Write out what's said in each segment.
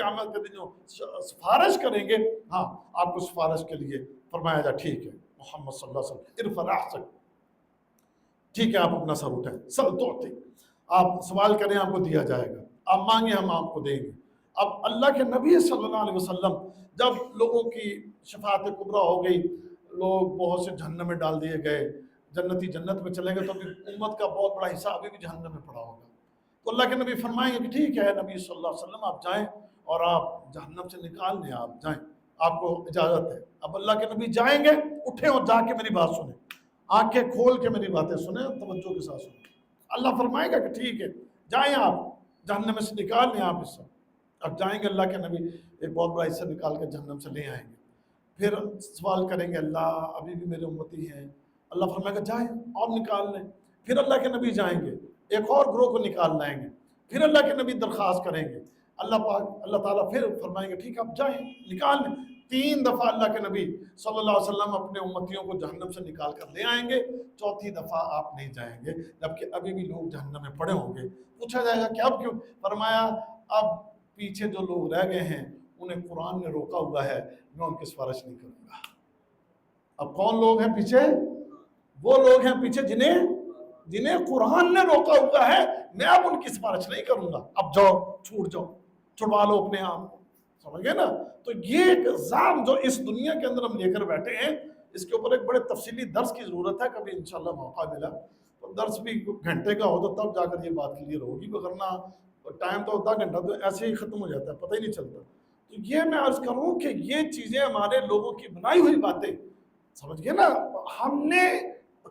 قیامت کے دن جو سفارش کریں گے، ہاں آپ کو سفارش کے لیے فرمایا جا ٹھیک ہے محمد صلی اللہ علیہ وسلم ارفع رأسک، ٹھیک ہے آپ اپنا سر اٹھائیں، سل تعطی، آپ سوال کریں آپ کو دیا جائے گا، آپ مانگیں ہم آپ کو دیں گے۔ اب اللہ کے نبی صلی اللہ علیہ وسلم جب لوگوں کی شفاعت کبریٰ ہو گئی، لوگ بہت سے جہنم میں ڈال دیے گئے، جنتی جنت میں چلے گئے، تو ابھی امت کا بہت بڑا حصہ ابھی بھی جہنم میں پڑا ہوگا۔ تو اللہ کے نبی فرمائیں گے کہ ٹھیک ہے نبی صلی اللہ علیہ وسلم آپ جائیں اور آپ جہنم سے نکال لیں، آپ جائیں، آپ کو اجازت ہے۔ اب اللہ کے نبی جائیں گے، اٹھیں اور جا کے میری بات سنیں، آنکھیں کھول کے میری باتیں سنیں، توجہ کے ساتھ سنیں۔ اللہ فرمائے گا کہ ٹھیک ہے جائیں آپ جہنم میں سے نکال لیں آپ حصہ۔ اب جائیں گے اللہ کے نبی ایک بہت بڑا حصہ نکال کے جہنم سے لے آئیں گے، پھر سوال کریں گے اللہ ابھی بھی میرے امتی ہیں، اللہ فرمائے گا جائیں اور نکال لیں، پھر اللہ کے نبی جائیں گے ایک اور گروہ کو نکال لائیں گے، پھر اللہ کے نبی درخواست کریں گے، اللہ تعالیٰ پھر فرمائیں گے ٹھیک آپ جائیں نکال لیں۔ 3 دفعہ اللہ کے نبی صلی اللہ علیہ وسلم اپنے امتیوں کو جہنم سے نکال کر لے آئیں گے، 4تھی دفعہ آپ نہیں جائیں گے جبکہ ابھی بھی لوگ جہنم میں پڑے ہوں گے۔ پوچھا جائے گا کہ اب کیوں؟ فرمایا اب پیچھے جو لوگ رہ گئے ہیں انہیں قرآن نے روکا ہوا ہے، میں ان کی سفارش نہیں کروں گا۔ اب کون لوگ ہیں پیچھے؟ وہ لوگ ہیں پیچھے جنہیں قرآن نے روکا ہوا ہے، میں اب ان کی سفارش نہیں کروں گا، اب جاؤ چھوٹ جاؤ، چھڑوا لو اپنے آپ، سمجھ گئے نا؟ تو یہ ایک الزام جو اس دنیا کے اندر ہم لے کر بیٹھے ہیں، اس کے اوپر ایک بڑے تفصیلی درس کی ضرورت ہے، کبھی انشاءاللہ موقع ملا تو درس بھی گھنٹے کا ہو تو تب جا کر یہ بات کلیئر ہوگی، ورنہ ٹائم تو 10 گھنٹہ تو ایسے ہی ختم ہو جاتا ہے، پتہ ہی نہیں چلتا۔ تو یہ میں عرض کروں کہ یہ چیزیں ہمارے لوگوں کی بنائی ہوئی باتیں، سمجھ گئے نا؟ ہم نے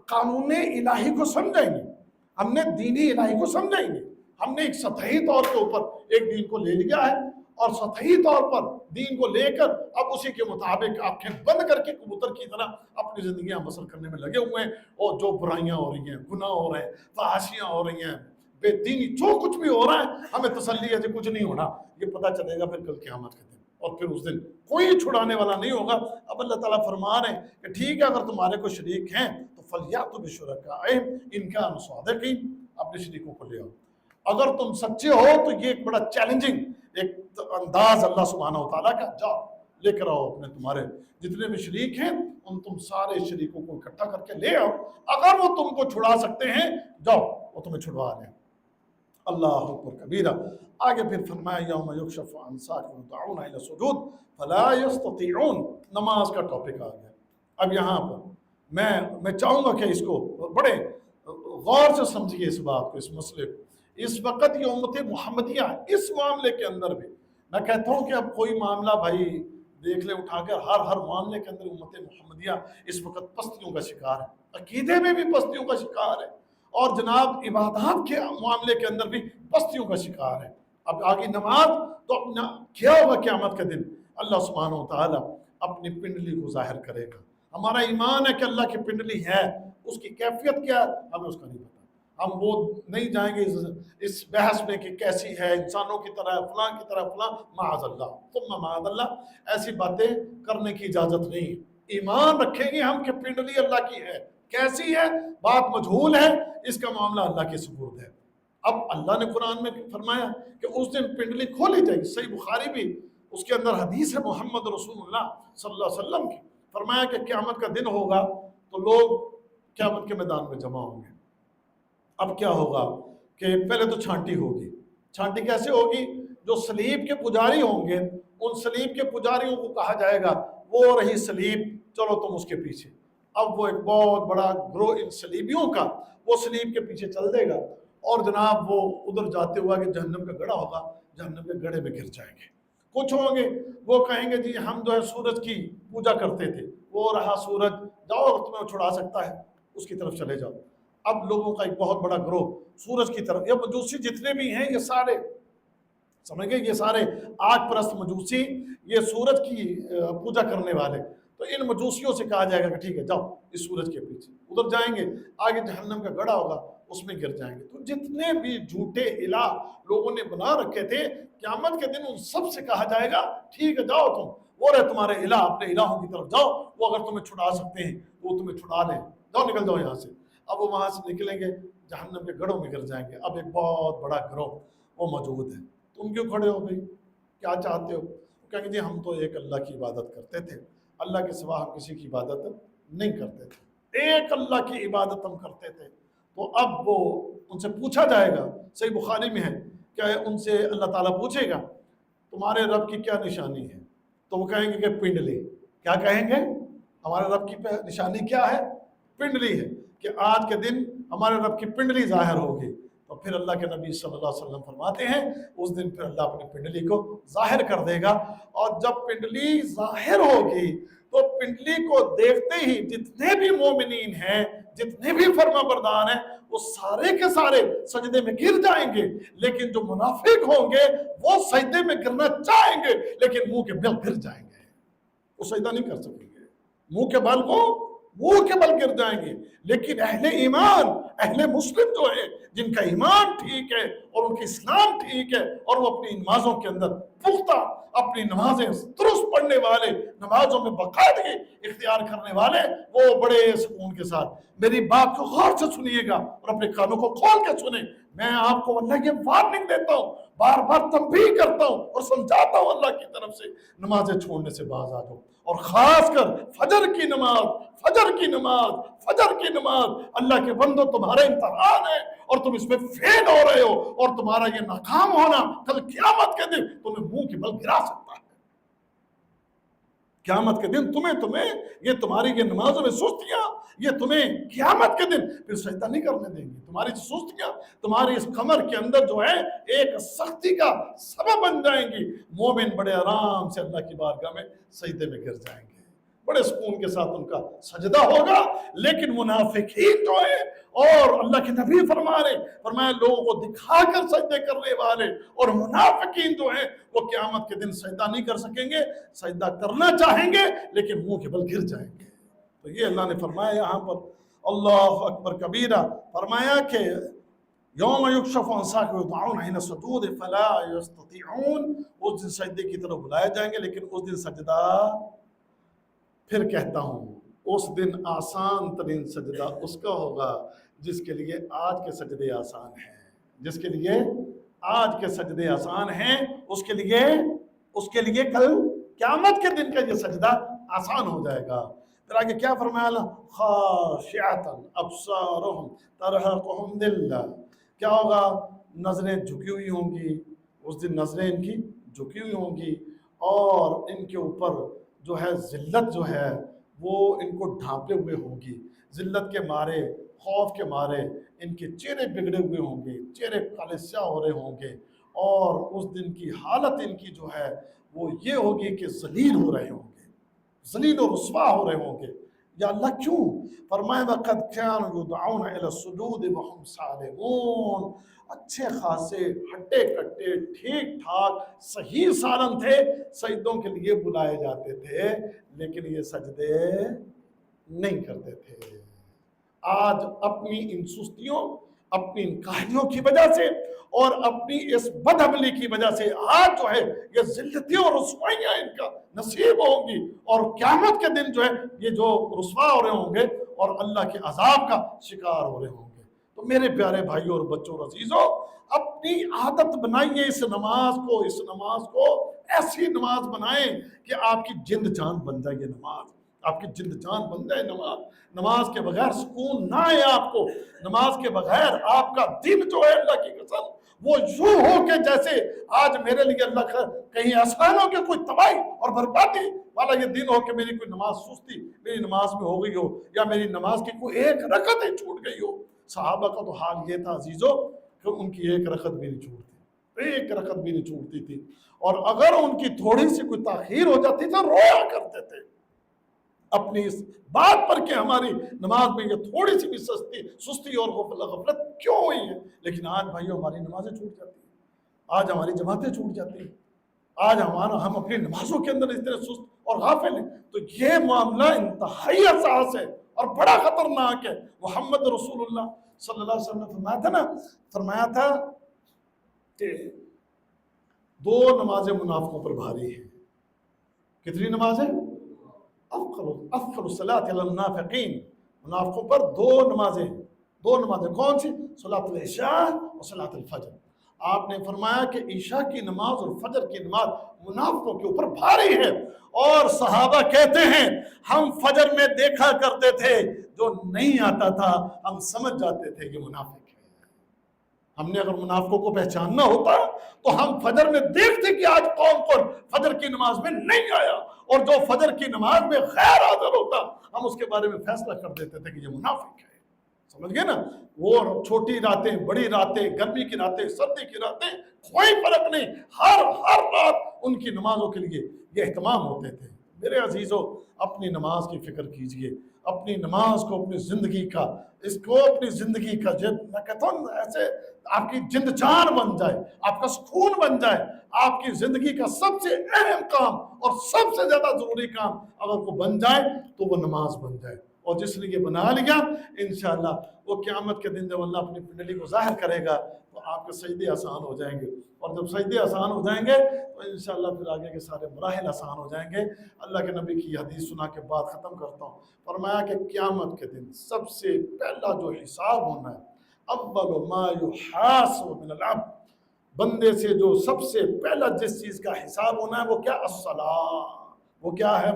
قانون الہی کو سمجھا ہی نہیں، ہم نے دینی الہی کو سمجھا ہی نہیں، ہم نے ایک سطحی طور کے اوپر ایک دین کو لے لیا ہے اور سطحی طور پر دین کو لے کر اب اسی کے مطابق آنکھیں بند کر کے کبوتر کی طرح اپنی زندگیاں بسر کرنے میں لگے ہوئے ہیں، اور جو برائیاں ہو رہی ہیں، گناہ ہو رہے ہیں، فحاشیاں ہو رہی ہیں، بے دینی جو کچھ بھی ہو رہا ہے، ہمیں تسلی ہے کہ کچھ نہیں ہونا، یہ پتہ چلے گا پھر کل قیامت کے دن، اور پھر اس دن کوئی چھڑانے والا نہیں ہوگا۔ اب اللہ تعالیٰ فرما رہے ہیں کہ ٹھیک ہے اگر تمہارے کوئی شریک ہیں تو فَلْيَأْتُوا بِشُرَكَائِهِمْ إِنْ كَانُوا صَادِقِينَ، اپنے شریکوں کو لے آؤ اگر تم سچے ہو۔ تو یہ ایک بڑا چیلنجنگ ایک انداز اللہ سبحانہ وتعالیٰ کا، جاؤ لے کر آؤ اپنے تمہارے جتنے بھی شریک ہیں ان تم سارے شریکوں کو اکٹھا کر کے لے آؤ، اگر وہ تم کو چھڑا سکتے ہیں جاؤ وہ تمہیں چھڑوا لیں۔ اللہ اکبر کبیرہ۔ آگے پھر فرمایا یوم یکشف عن ساق ویدعون الی السجود فلا یستطیعون، نماز کا ٹاپک آ گیا۔ اب یہاں پر میں چاہوں گا کہ اس کو بڑے غور سے سمجھیے اس بات کو، اس مسئلے کو۔ اس وقت یہ امت محمدیہ اس معاملے کے اندر بھی، میں کہتا ہوں کہ اب کوئی معاملہ بھائی دیکھ لے اٹھا کر، ہر معاملے کے اندر امت محمدیہ اس وقت پستیوں کا شکار ہے، عقیدے میں بھی پستیوں کا شکار ہے، اور جناب عبادات کے معاملے کے اندر بھی پستیوں کا شکار ہے۔ اب آگے نماز تو اپنا کیا ہوگا قیامت کے دن؟ اللہ سبحانہ وتعالیٰ اپنی پنڈلی کو ظاہر کرے گا۔ ہمارا ایمان ہے کہ اللہ کی پنڈلی ہے، اس کی کیفیت کیا ہے ہمیں اس کا نہیں پتا، ہم وہ نہیں جائیں گے اس بحث میں کہ کیسی ہے، انسانوں کی طرح فلاں کی طرح فلاں، معاذ اللہ ثم معاذ اللہ، ایسی باتیں کرنے کی اجازت نہیں۔ ایمان رکھیں گے ہم کہ پنڈلی اللہ کی ہے، کیسی ہے بات مجہول ہے، اس کا معاملہ اللہ کے سپرد ہے۔ اب اللہ نے قرآن میں فرمایا کہ اس دن پنڈلی کھولی جائے گی، صحیح بخاری بھی اس کے اندر حدیث ہے محمد رسول اللہ صلی اللہ علیہ وسلم کی، فرمایا کہ قیامت کا دن ہوگا تو لوگ قیامت کے میدان میں جمع ہوں گے۔ اب کیا ہوگا کہ پہلے تو چھانٹی ہوگی۔ چھانٹی کیسے ہوگی؟ جو صلیب کے پجاری ہوں گے ان صلیب کے پجاریوں کو کہا جائے گا وہ رہی صلیب، چلو تم اس کے پیچھے۔ اب وہ ایک بہت بڑا گروہ ان صلیبیوں کا وہ صلیب کے پیچھے چل دے گا، اور جناب وہ ادھر جاتے ہوا کہ جہنم کا گڑھا ہوگا، جہنم کے گڑھے میں گر جائیں گے۔ کچھ ہوں گے وہ کہیں گے جی ہم جو ہے سورج کی پوجا کرتے تھے، وہ رہا سورج، جاؤ اگر تمہیں چھڑا سکتا ہے اس کی طرف چلے جاؤ۔ اب لوگوں کا ایک بہت بڑا گروہ سورج کی طرف، یہ مجوسی جتنے بھی ہیں یہ سارے سمجھ گئے، یہ سارے آگ پرست مجوسی، یہ سورج کی پوجا کرنے والے، تو ان مجوسیوں سے کہا جائے گا کہ ٹھیک ہے جاؤ اس سورج کے پیچھے، ادھر جائیں گے، آگے جہنم کا گڑھا ہوگا اس میں گر جائیں گے۔ تو جتنے بھی جھوٹے الہ لوگوں نے بنا رکھے تھے، قیامت کے دن ان سب سے کہا جائے گا ٹھیک ہے جاؤ تم، وہ رہے تمہارے الہ، اپنے الہوں کی طرف جاؤ، وہ اگر تمہیں چھڑا سکتے ہیں وہ تمہیں چھڑا لیں، جاؤ نکل جاؤ یہاں سے۔ اب وہ وہاں سے نکلیں گے جہنم کے گڑھوں میں گر جائیں گے۔ اب ایک بہت بڑا گروہ وہ موجود ہے، تم کیوں کھڑے ہو بھائی؟ کیا چاہتے ہو؟ کہیں گے جی ہم تو ایک اللہ کی عبادت کرتے تھے، اللہ کے سوا ہم کسی کی عبادت نہیں کرتے تھے، ایک اللہ کی عبادت ہم کرتے تھے۔ تو اب وہ ان سے پوچھا جائے گا، صحیح بخاری میں ہے کہ ان سے اللہ تعالیٰ پوچھے گا تمہارے رب کی کیا نشانی ہے؟ تو وہ کہیں گے کہ پنڈلی۔ کیا کہیں گے؟ ہمارے رب کی نشانی کیا ہے؟ پنڈلی ہے، کہ آج کے دن ہمارے رب کی پنڈلی ظاہر ہوگی۔ تو پھر اللہ کے نبی صلی اللہ علیہ وسلم فرماتے ہیں اس دن پھر اللہ اپنی پنڈلی کو ظاہر کر دے گا، اور جب پنڈلی ظاہر ہوگی تو پنڈلی کو دیکھتے ہی جتنے بھی مومنین ہیں، جتنے بھی فرما بردار ہیں، وہ سارے کے سارے سجدے میں گر جائیں گے، لیکن جو منافق ہوں گے وہ سجدے میں گرنا چاہیں گے لیکن منہ کے بل گر جائیں گے، وہ سجدہ نہیں کر سکیں گے، منہ کے بل گر جائیں گے۔ لیکن اہل ایمان، اہل مسلم جو ہے، جن کا ایمان ٹھیک ہے اور ان کی اسلام ٹھیک ہے اور وہ اپنی نمازوں کے اندر پختہ، اپنی نمازیں درست پڑھنے والے، نمازوں میں باقاعدگی اختیار کرنے والے، وہ بڑے سکون کے ساتھ میری بات کو غور سے سنیے گا اور اپنے کانوں کو کھول کے سنیں۔ میں آپ کو اللہ کی وارننگ دیتا ہوں، بار بار تنبیہ کرتا ہوں اور سمجھاتا ہوں اللہ کی طرف سے، نمازیں چھوڑنے سے باز آ جاؤ، اور خاص کر فجر کی نماز، فجر کی نماز، فجر کی نماز۔ اللہ کے بندو تمہارے امتحان ہے اور تم اس میں فیل ہو رہے ہو، اور تمہارا یہ ناکام ہونا کل قیامت کے دن تمہیں منہ کے بل گرا سکتا ہے۔ قیامت کے دن تمہیں یہ تمہاری یہ نمازوں میں سستیاں، یہ تمہیں قیامت کے دن پھر سجدہ نہیں کرنے دیں گی۔ تمہاری سستیاں تمہاری اس کمر کے اندر جو ہے ایک سختی کا سبب بن جائیں گی۔ مومن بڑے آرام سے اللہ کی بارگاہ میں سجدے میں گر جائیں گے، بڑے سکون کے ساتھ ان کا سجدہ ہوگا۔ لیکن منافقین جو ہیں، اور اللہ کے نبی فرمایا لوگوں کو دکھا کر سجدے کرنے والے اور منافقین جو ہیں وہ قیامت کے دن سجدہ نہیں کر سکیں گے، سجدہ کرنا چاہیں گے لیکن منہ کے بل گر جائیں گے۔ تو یہ اللہ نے فرمایا یہاں پر، اللہ اکبر کبیرہ، فرمایا کہ یوم یکشف عن ساق ویدعون الی السجود فلا یستطیعون، اس دن سجدے کی طرف بلائے جائیں گے لیکن اس دن سجدہ، پھر کہتا ہوں اس دن آسان ترین سجدہ اس کا ہوگا جس کے لیے آج کے سجدے آسان ہیں، جس کے لیے آج کے سجدے آسان ہیں، اس کے لیے کل قیامت کے دن کا یہ سجدہ آسان ہو جائے گا۔ پھر آگے کیا فرمایا اللہ؟ خاشعۃ ابصارہم ترہقہم ذلہ، کیا ہوگا؟ نظریں جھکی ہوئی ہوں گی، اس دن نظریں ان کی جھکی ہوئی ہوں گی، اور ان کے اوپر جو ہے ذلت جو ہے وہ ان کو ڈھانپے ہوئے ہوگی، ذلت کے مارے، خوف کے مارے ان کے چہرے بگڑے ہوئے ہوں گے، چہرے کالے سیاہ ہو رہے ہوں گے، اور اس دن کی حالت ان کی جو ہے وہ یہ ہوگی کہ ذلیل ہو رہے ہوں گے، ذلیل و رسوا ہو رہے ہوں گے۔ یا اللہ کیوں؟ فرمائے وَقَدْ كَانُوا يُدْعَوْنَ إِلَى السُّجُودِ وَهُمْ سَالِمُونَ، اچھے خاصے ہٹے کٹے ٹھیک ٹھاک صحیح سالم تھے، سجدوں کے لیے بلائے جاتے تھے لیکن یہ سجدے نہیں کرتے تھے۔ آج اپنی ان سستیوں، اپنی ان کاہلیوں کی وجہ سے اور اپنی اس بدعملی کی وجہ سے آج جو ہے یہ ذلتیں اور رسوائیاں ان کا نصیب ہوں گی، اور قیامت کے دن جو ہے یہ جو رسوا ہو رہے ہوں گے اور اللہ کے عذاب کا شکار ہو رہے ہوں گے۔ تو میرے پیارے بھائیوں اور بچوں اور عزیزوں، اپنی عادت بنائیے اس نماز کو ایسی نماز بنائیں کہ آپ کی جند جان بن جائے یہ نماز، آپ کی جند جان بن جائے نماز کے بغیر سکون نہ آئے آپ کو، نماز کے بغیر آپ کا دن جو ہے اللہ کی قسم وہ یوں ہو کہ جیسے آج میرے لیے اللہ کہیں آسان ہو کہ کوئی تباہی اور بربادی والا یہ دن ہو کہ میری کوئی نماز سستی میری نماز میں ہو گئی ہو، یا میری نماز کی کوئی ایک رکعت ہی چھوٹ گئی ہو۔ صحابہ کا تو حال یہ تھا عزیزوں کہ ان کی ایک رکعت بھی نہیں چھوٹتی، ایک رکعت بھی نہیں چھوٹتی تھی، اور اگر ان کی تھوڑی سی کوئی تاخیر ہو جاتی تو رویا کرتے تھے اپنی اس بات پر کہ ہماری نماز میں یہ تھوڑی سی بھی سستی اور غفلت کیوں ہوئی ہے۔ لیکن آج بھائیو ہماری نمازیں چھوٹ جاتی ہیں، آج ہماری جماعتیں چھوٹ جاتی ہیں، آج ہم اپنی نمازوں کے اندر اس طرح سست اور غافل ہیں۔ تو یہ معاملہ انتہائی حساس ہے اور بڑا خطرناک ہے۔ محمد رسول اللہ صلی اللہ علیہ وسلم نے فرمایا تھا کہ دو نمازیں منافقوں پر بھاری ہیں۔ کتنی نمازیں؟ افضل الصلاۃ علی المنافقین، منافقوں پر دو نمازیں کون سی؟ صلاۃ العشاء اور صلاۃ الفجر۔ آپ نے فرمایا کہ عشاء کی نماز اور فجر کی نماز منافقوں کے اوپر بھاری ہے، اور صحابہ کہتے ہیں ہم فجر میں دیکھا کرتے تھے، جو نہیں آتا تھا ہم سمجھ جاتے تھے کہ منافق ہے۔ ہم نے اگر منافقوں کو پہچاننا ہوتا تو ہم فجر میں دیکھتے کہ آج کون کون فجر کی نماز میں نہیں آیا، اور جو فجر کی نماز میں غیر حاضر ہوتا ہم اس کے بارے میں فیصلہ کر دیتے تھے کہ یہ منافق ہے۔ سمجھ گئے نا؟ وہ چھوٹی راتیں، بڑی راتیں، گرمی کی راتیں، سردی کی راتیں، کوئی فرق نہیں، ہر رات ان کی نمازوں کے لیے یہ اہتمام ہوتے تھے۔ میرے عزیزو، اپنی نماز کی فکر کیجئے، اپنی نماز کو اپنی زندگی کا، اس کو اپنی زندگی کا میں کہتا ہوں ایسے آپ کی جند جان بن جائے، آپ کا سکون بن جائے، آپ کی زندگی کا سب سے اہم کام اور سب سے زیادہ ضروری کام اگر وہ بن جائے تو وہ نماز بن جائے۔ اور جس نے یہ بنا لیا انشاءاللہ وہ قیامت کے دن جب اللہ اپنی پنڈلی کو ظاہر کرے گا تو آپ کے سجدے آسان ہو جائیں گے، اور جب سجدے آسان ہو جائیں گے تو انشاءاللہ پھر آگے کے سارے مراحل آسان ہو جائیں گے۔ اللہ کے نبی کی حدیث سنا کے بعد ختم کرتا ہوں۔ فرمایا کہ قیامت کے دن سب سے پہلا جو حساب ہونا ہے، اول ما یحاسب من العبد، بندے سے جو سب سے پہلا جس چیز کا حساب ہونا ہے وہ کیا؟ الصلاۃ۔ وہ کیا ہے؟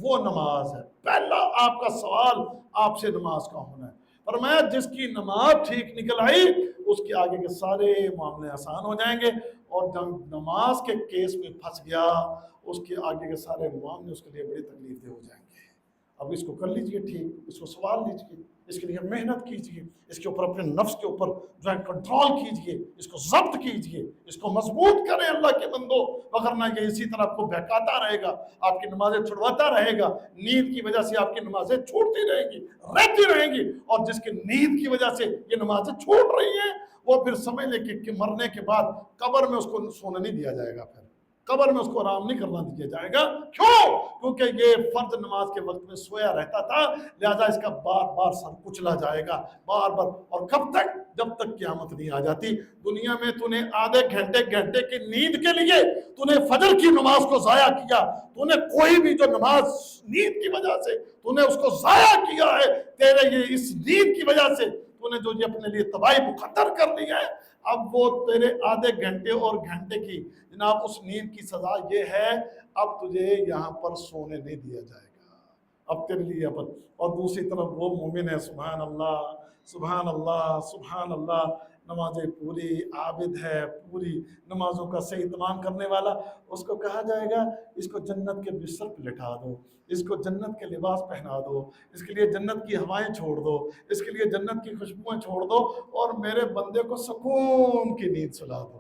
وہ نماز ہے۔ پہلا آپ کا سوال آپ سے نماز کا ہونا ہے۔ فرمایا جس کی نماز ٹھیک نکل آئی اس کے آگے کے سارے معاملے آسان ہو جائیں گے، اور جب نماز کے کیس میں پھنس گیا اس کے آگے کے سارے معاملے اس کے لیے بڑی تکلیف دہ ہو جائیں گے۔ اب اس کو کر لیجئے ٹھیک، اس کو سوال لیجئے، اس کے لیے محنت کیجئے، اس کے اوپر اپنے نفس کے اوپر جو ہے کنٹرول کیجئے، اس کو ضبط کیجئے، اس کو مضبوط کریں اللہ کے بندو، وگرنہ یہ اسی طرح آپ کو بہکاتا رہے گا، آپ کی نمازیں چھڑواتا رہے گا، نیند کی وجہ سے آپ کی نمازیں چھوٹتی رہیں گی، رہتی رہیں گی، اور جس کی نیند کی وجہ سے یہ نمازیں چھوٹ رہی ہیں وہ پھر سمجھ لے کہ مرنے کے بعد قبر میں اس کو سونے نہیں دیا جائے گا، پھر قبر میں اس کو آرام نہیں کرنا دیا جائے گا۔ کیوں؟ کیونکہ یہ فرض نماز کے وقت میں سویا رہتا تھا، لہذا اس کا بار بار سر کچلا جائے گا، بار بار۔ اور کب تک؟ جب تک قیامت نہیں آ جاتی۔ دنیا میں تو نے آدھے گھنٹے کی نیند کے لیے تو نے فجر کی نماز کو ضائع کیا، تو نے کوئی بھی جو نماز نیند کی وجہ سے تو نے اس کو ضائع کیا ہے، تیرے یہ اس نیند کی وجہ سے تو نے جو یہ اپنے لیے تباہی مقدر کر لی ہے، اب وہ تیرے آدھے گھنٹے اور گھنٹے کی جناب اس نیند کی سزا یہ ہے، اب تجھے یہاں پر سونے نہیں دیا جائے گا، اب تیرے لیے اب۔ اور دوسری طرف وہ مومن ہے، سبحان اللہ سبحان اللہ سبحان اللہ، نمازیں پوری عابد ہے، پوری نمازوں کا صحیح اہتمام کرنے والا، اس کو کہا جائے گا اس کو جنت کے بستر پہ لٹا دو، اس کو جنت کے لباس پہنا دو، اس کے لیے جنت کی ہوائیں چھوڑ دو، اس کے لیے جنت کی خوشبوئیں چھوڑ دو، اور میرے بندے کو سکون کی نیند سلا دو۔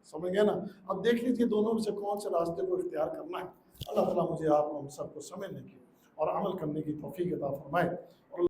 سمجھ گئے نا؟ اب دیکھ لیجیے دونوں میں سے کون سے راستے کو اختیار کرنا ہے۔ اللہ تعالیٰ مجھے آپ کو ہم سب کو سمجھنے کی اور عمل کرنے کی توفیق عطا فرمائے۔